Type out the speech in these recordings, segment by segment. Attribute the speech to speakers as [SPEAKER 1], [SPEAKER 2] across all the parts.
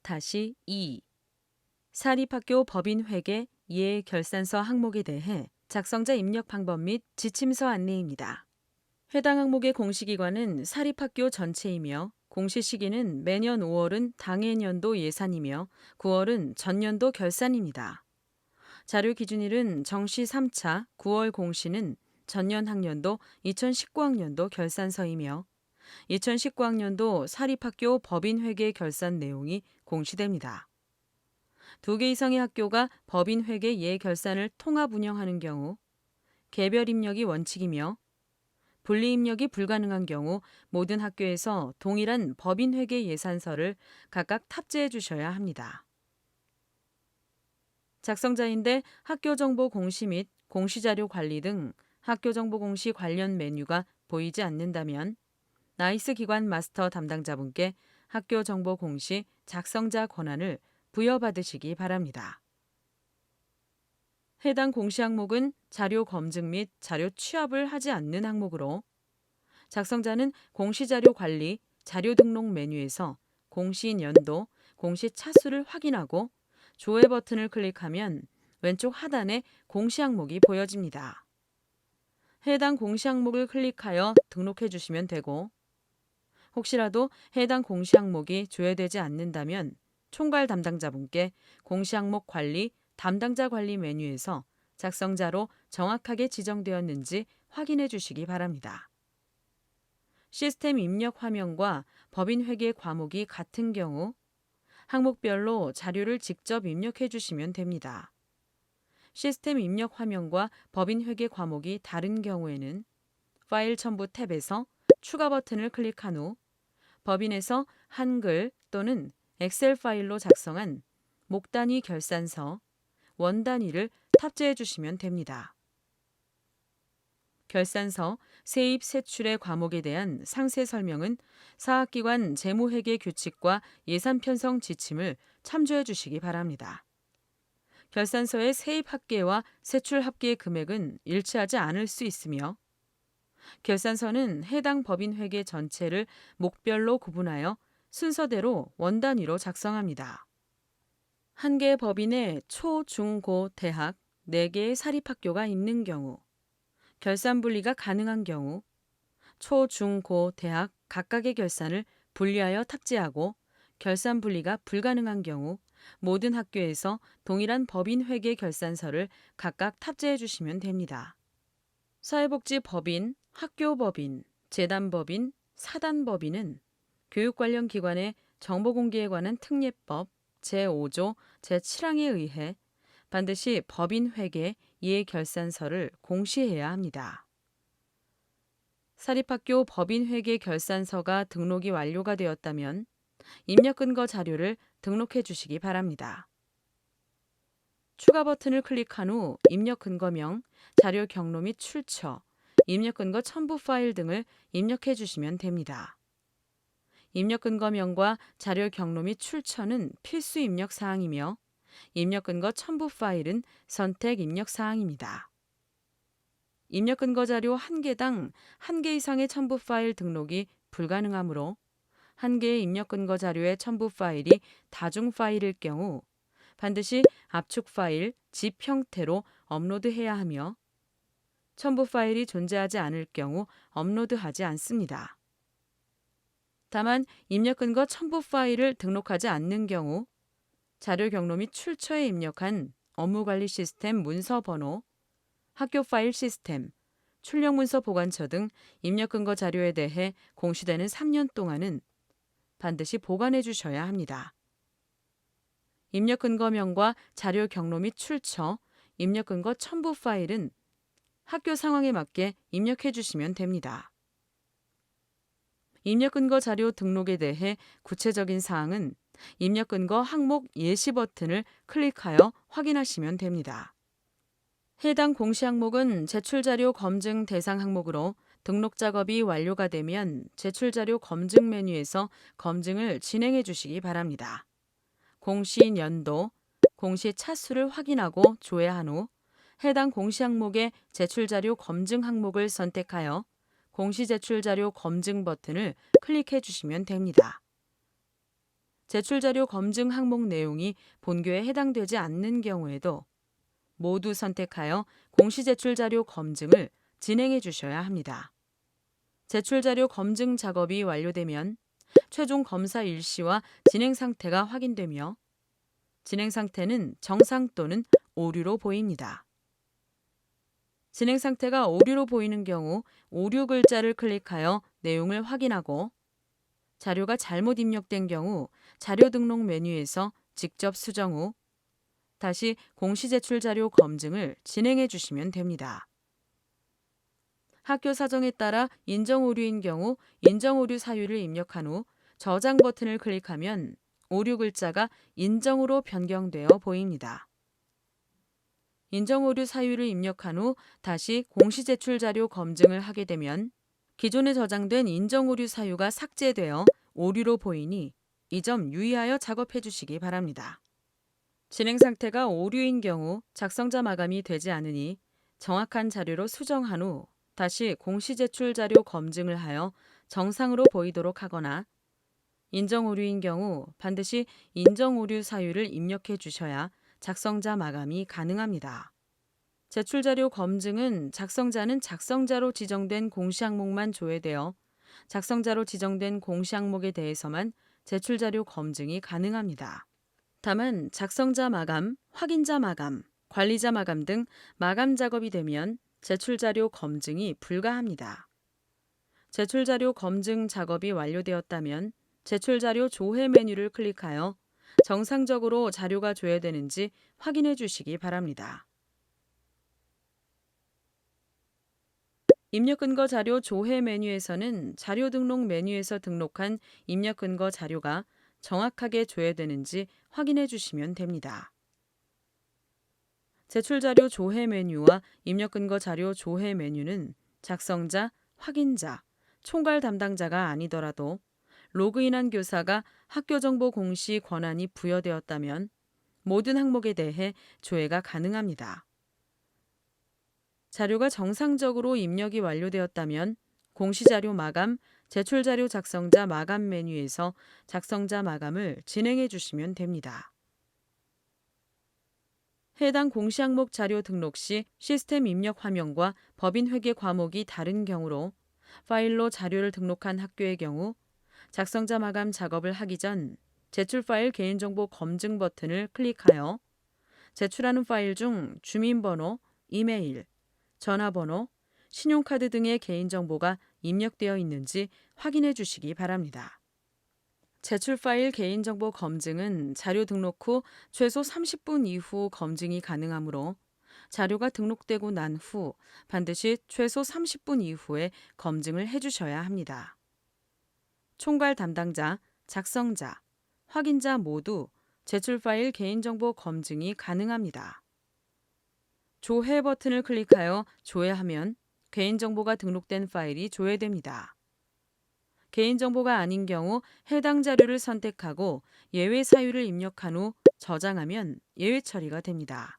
[SPEAKER 1] 7-2 사립학교 법인회계 예결산서 항목에 대해 작성자 입력 방법 및 지침서 안내입니다. 해당 항목의 공시기관은 사립학교 전체이며 공시 시기는 매년 5월은 당해년도 예산이며 9월은 전년도 결산입니다. 자료 기준일은 정시 3차 9월 공시는 전년 학년도 2019학년도 결산서이며 2019학년도 사립학교 법인회계 결산 내용이 공시됩니다. 2개 이상의 학교가 법인회계 예결산을 통합 운영하는 경우 개별 입력이 원칙이며 분리 입력이 불가능한 경우 모든 학교에서 동일한 법인회계 예산서를 각각 탑재해 주셔야 합니다. 작성자인데 학교정보 공시 및 공시자료 관리 등 학교정보 공시 관련 메뉴가 보이지 않는다면 나이스 기관 마스터 담당자분께 학교정보 공시 작성자 권한을 부여받으시기 바랍니다. 해당 공시 항목은 자료 검증 및 자료 취합을 하지 않는 항목으로 작성자는 공시자료 관리, 자료 등록 메뉴에서 공시 연도, 공시 차수를 확인하고 조회 버튼을 클릭하면 왼쪽 하단에 공시 항목이 보여집니다. 해당 공시 항목을 클릭하여 등록해 주시면 되고 혹시라도 해당 공시 항목이 조회되지 않는다면 총괄 담당자분께 공시 항목 관리, 담당자 관리 메뉴에서 작성자로 정확하게 지정되었는지 확인해 주시기 바랍니다. 시스템 입력 화면과 법인회계 과목이 같은 경우 항목별로 자료를 직접 입력해 주시면 됩니다. 시스템 입력 화면과 법인회계 과목이 다른 경우에는 파일 첨부 탭에서 추가 버튼을 클릭한 후 법인에서 한글 또는 엑셀 파일로 작성한 목 단위 결산서, 원 단위를 탑재해 주시면 됩니다. 결산서, 세입, 세출의 과목에 대한 상세 설명은 사학기관 재무회계 규칙과 예산 편성 지침을 참조해 주시기 바랍니다. 결산서의 세입 합계와 세출 합계의 금액은 일치하지 않을 수 있으며 결산서는 해당 법인회계 전체를 목별로 구분하여 순서대로 원 단위로 작성합니다. 한 개의 법인에 초, 중, 고, 대학 4개의 사립학교가 있는 경우 결산 분리가 가능한 경우 초, 중, 고, 대학 각각의 결산을 분리하여 탑재하고 결산 분리가 불가능한 경우 모든 학교에서 동일한 법인회계 결산서를 각각 탑재해 주시면 됩니다. 사회복지법인, 학교법인, 재단법인, 사단법인은 교육 관련 기관의 정보공개에 관한 특례법 제5조 제7항에 의해 반드시 법인회계 예결산서를 공시해야 합니다. 사립학교 법인회계 결산서가 등록이 완료가 되었다면 입력근거 자료를 등록해 주시기 바랍니다. 추가 버튼을 클릭한 후 입력근거명, 자료 경로 및 출처, 입력근거 첨부 파일 등을 입력해 주시면 됩니다. 입력근거명과 자료 경로 및 출처는 필수 입력 사항이며 입력근거 첨부 파일은 선택 입력 사항입니다. 입력근거 자료 1개당 1개 이상의 첨부 파일 등록이 불가능하므로 1개의 입력근거 자료의 첨부 파일이 다중 파일일 경우 반드시 압축 파일, zip 형태로 업로드해야 하며 첨부 파일이 존재하지 않을 경우 업로드하지 않습니다. 다만 입력근거 첨부 파일을 등록하지 않는 경우 자료 경로 및 출처에 입력한 업무관리 시스템 문서 번호, 학교 파일 시스템, 출력문서 보관처 등 입력근거 자료에 대해 공시되는 3년 동안은 반드시 보관해 주셔야 합니다. 입력근거명과 자료 경로 및 출처, 입력근거 첨부 파일은 학교 상황에 맞게 입력해 주시면 됩니다. 입력근거 자료 등록에 대해 구체적인 사항은 입력근거 항목 예시 버튼을 클릭하여 확인하시면 됩니다. 해당 공시 항목은 제출자료 검증 대상 항목으로 등록 작업이 완료가 되면 제출자료 검증 메뉴에서 검증을 진행해 주시기 바랍니다. 공시 연도, 공시 차수를 확인하고 조회한 후 해당 공시 항목의 제출자료 검증 항목을 선택하여 공시 제출자료 검증 버튼을 클릭해 주시면 됩니다. 제출자료 검증 항목 내용이 본교에 해당되지 않는 경우에도 모두 선택하여 공시제출자료 검증을 진행해 주셔야 합니다. 제출자료 검증 작업이 완료되면 최종 검사 일시와 진행 상태가 확인되며 진행 상태는 정상 또는 오류로 보입니다. 진행 상태가 오류로 보이는 경우 오류 글자를 클릭하여 내용을 확인하고 자료가 잘못 입력된 경우 자료 등록 메뉴에서 직접 수정 후 다시 공시제출자료 검증을 진행해 주시면 됩니다. 학교 사정에 따라 인정 오류인 경우 인정 오류 사유를 입력한 후 저장 버튼을 클릭하면 오류 글자가 인정으로 변경되어 보입니다. 인정 오류 사유를 입력한 후 다시 공시제출자료 검증을 하게 되면 기존에 저장된 인정 오류 사유가 삭제되어 오류로 보이니 이 점 유의하여 작업해 주시기 바랍니다. 진행 상태가 오류인 경우 작성자 마감이 되지 않으니 정확한 자료로 수정한 후 다시 공시제출자료 검증을 하여 정상으로 보이도록 하거나 인정 오류인 경우 반드시 인정 오류 사유를 입력해 주셔야 작성자 마감이 가능합니다. 제출자료 검증은 작성자는 작성자로 지정된 공시 항목만 조회되어 작성자로 지정된 공시 항목에 대해서만 제출자료 검증이 가능합니다. 다만 작성자 마감, 확인자 마감, 관리자 마감 등 마감 작업이 되면 제출자료 검증이 불가합니다. 제출자료 검증 작업이 완료되었다면 제출자료 조회 메뉴를 클릭하여 정상적으로 자료가 조회되는지 확인해 주시기 바랍니다. 입력근거 자료 조회 메뉴에서는 자료 등록 메뉴에서 등록한 입력근거 자료가 정확하게 조회되는지 확인해 주시면 됩니다. 제출자료 조회 메뉴와 입력근거 자료 조회 메뉴는 작성자, 확인자, 총괄 담당자가 아니더라도 로그인한 교사가 학교정보 공시 권한이 부여되었다면 모든 항목에 대해 조회가 가능합니다. 자료가 정상적으로 입력이 완료되었다면 공시자료 마감, 제출자료 작성자 마감 메뉴에서 작성자 마감을 진행해 주시면 됩니다. 해당 공시 항목 자료 등록 시 시스템 입력 화면과 법인 회계 과목이 다른 경우로 파일로 자료를 등록한 학교의 경우 작성자 마감 작업을 하기 전 제출 파일 개인정보 검증 버튼을 클릭하여 제출하는 파일 중 주민번호, 이메일, 전화번호, 신용카드 등의 개인정보가 입력되어 있는지 확인해 주시기 바랍니다. 제출 파일 개인정보 검증은 자료 등록 후 최소 30분 이후 검증이 가능하므로 자료가 등록되고 난 후 반드시 최소 30분 이후에 검증을 해주셔야 합니다. 총괄 담당자, 작성자, 확인자 모두 제출 파일 개인정보 검증이 가능합니다. 조회 버튼을 클릭하여 조회하면 개인정보가 등록된 파일이 조회됩니다. 개인정보가 아닌 경우 해당 자료를 선택하고 예외 사유를 입력한 후 저장하면 예외 처리가 됩니다.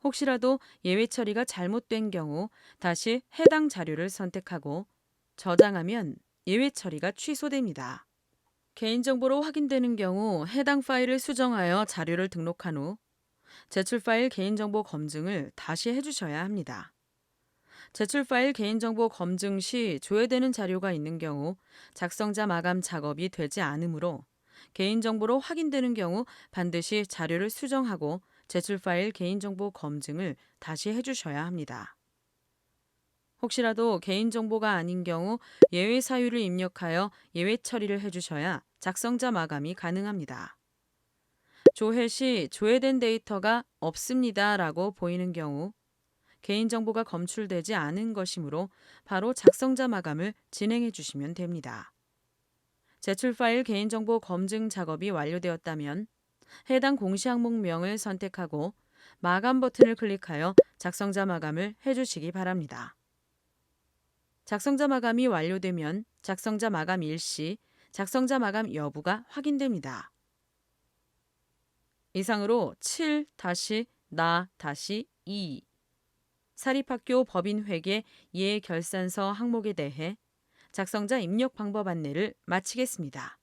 [SPEAKER 1] 혹시라도 예외 처리가 잘못된 경우 다시 해당 자료를 선택하고 저장하면 예외 처리가 취소됩니다. 개인정보로 확인되는 경우 해당 파일을 수정하여 자료를 등록한 후 제출 파일 개인정보 검증을 다시 해주셔야 합니다. 제출 파일 개인정보 검증 시 조회되는 자료가 있는 경우 작성자 마감 작업이 되지 않으므로 개인정보로 확인되는 경우 반드시 자료를 수정하고 제출 파일 개인정보 검증을 다시 해주셔야 합니다. 혹시라도 개인정보가 아닌 경우 예외 사유를 입력하여 예외 처리를 해주셔야 작성자 마감이 가능합니다. 조회 시 조회된 데이터가 없습니다 라고 보이는 경우 개인정보가 검출되지 않은 것이므로 바로 작성자 마감을 진행해 주시면 됩니다. 제출 파일 개인정보 검증 작업이 완료되었다면 해당 공시 항목명을 선택하고 마감 버튼을 클릭하여 작성자 마감을 해주시기 바랍니다. 작성자 마감이 완료되면 작성자 마감 일시, 작성자 마감 여부가 확인됩니다. 이상으로 7-나-2 사립학교 법인회계 예결산서 항목에 대해 작성자 입력 방법 안내를 마치겠습니다.